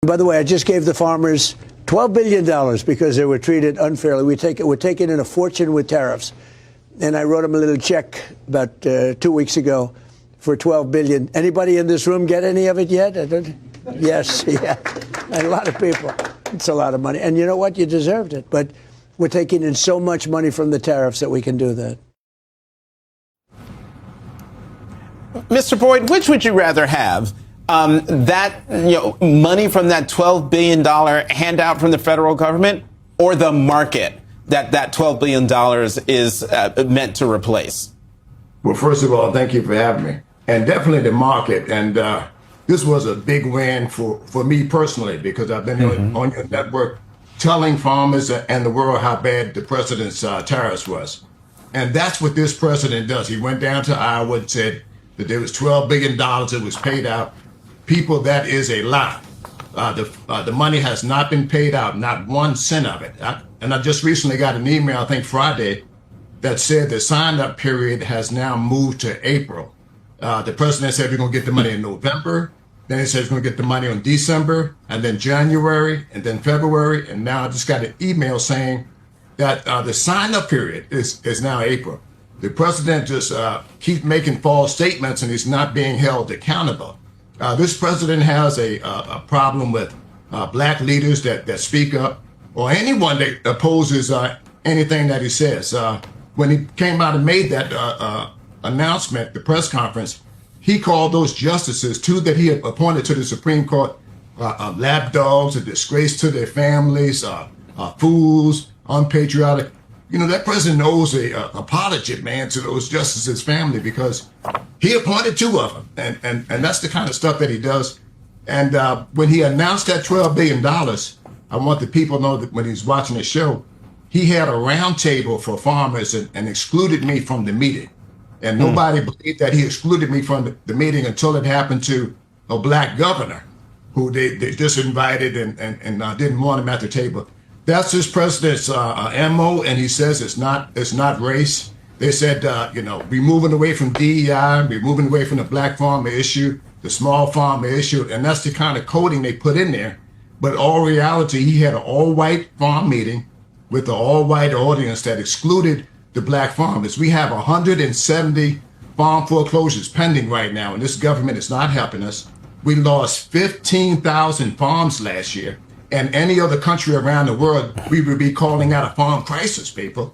By the way, I just gave the farmers $12 billion because they were treated unfairly. We're taking in a fortune with tariffs. And I wrote them a little check about 2 weeks ago for $12 billion. Anybody in this room get any of it yet? Yes, yeah. And a lot of people. It's a lot of money. And you know what? You deserved it. But we're taking in so much money from the tariffs that we can do that. Mr. Boyd, which would you rather have? That money from that $12 billion handout from the federal government, or the market that $12 billion is meant to replace? Well, first of all, thank you for having me. And definitely the market. And this was a big win for me personally, because I've been on your network telling farmers and the world how bad the president's tariffs was. And that's what this president does. He went down to Iowa and said that there was $12 billion that was paid out. People, that is a lie. The money has not been paid out, not 1 cent of it. And I just recently got an email, I think Friday, that said the sign-up period has now moved to April. The president said we're going to get the money in November. Then he said he's going to get the money in December, and then January, and then February. And now I just got an email saying that the sign-up period is now April. The president just keeps making false statements, and he's not being held accountable. This president has a problem with black leaders that speak up, or anyone that opposes anything that he says. When he came out and made that announcement, the press conference, he called those justices, 2 that he had appointed to the Supreme Court, lapdogs, a disgrace to their families, fools, unpatriotic. You know, that president owes a apology, man, to those justices' family, because he appointed 2 of them. And that's the kind of stuff that he does. And when he announced that $12 billion, I want the people to know that when he's watching the show, he had a roundtable for farmers and excluded me from the meeting. And nobody believed that he excluded me from the meeting until it happened to a black governor who they just invited and didn't want him at the table. That's this president's MO, and he says it's not race. They said, we're moving away from DEI, we're moving away from the black farmer issue, the small farmer issue, and that's the kind of coding they put in there. But all reality, he had an all-white farm meeting with an all-white audience that excluded the black farmers. We have 170 farm foreclosures pending right now, and this government is not helping us. We lost 15,000 farms last year. And any other country around the world, we would be calling out a farm crisis, people.